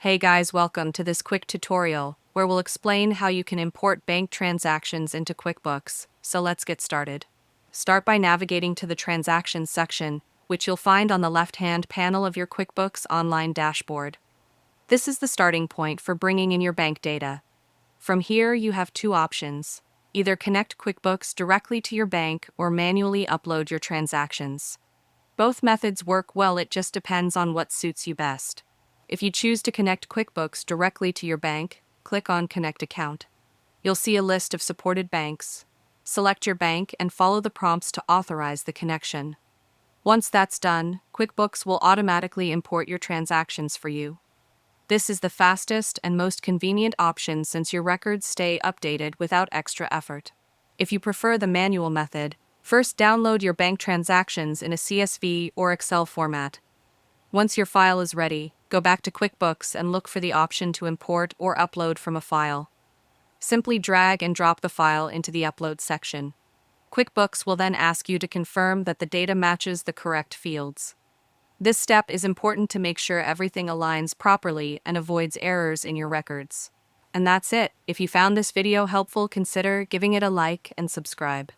Hey guys, welcome to this quick tutorial where we'll explain how you can import bank transactions into QuickBooks. So let's get started. Start by navigating to the Transactions section, which you'll find on the left-hand panel of your QuickBooks Online dashboard. This is the starting point for bringing in your bank data. From here, you have two options. Either connect QuickBooks directly to your bank or manually upload your transactions. Both methods work well, it just depends on what suits you best. If you choose to connect QuickBooks directly to your bank, click on Connect Account. You'll see a list of supported banks. Select your bank and follow the prompts to authorize the connection. Once that's done, QuickBooks will automatically import your transactions for you. This is the fastest and most convenient option since your records stay updated without extra effort. If you prefer the manual method, first download your bank transactions in a CSV or Excel format. Once your file is ready, go back to QuickBooks and look for the option to import or upload from a file. Simply drag and drop the file into the Upload section. QuickBooks will then ask you to confirm that the data matches the correct fields. This step is important to make sure everything aligns properly and avoids errors in your records. And that's it. If you found this video helpful, consider giving it a like and subscribe.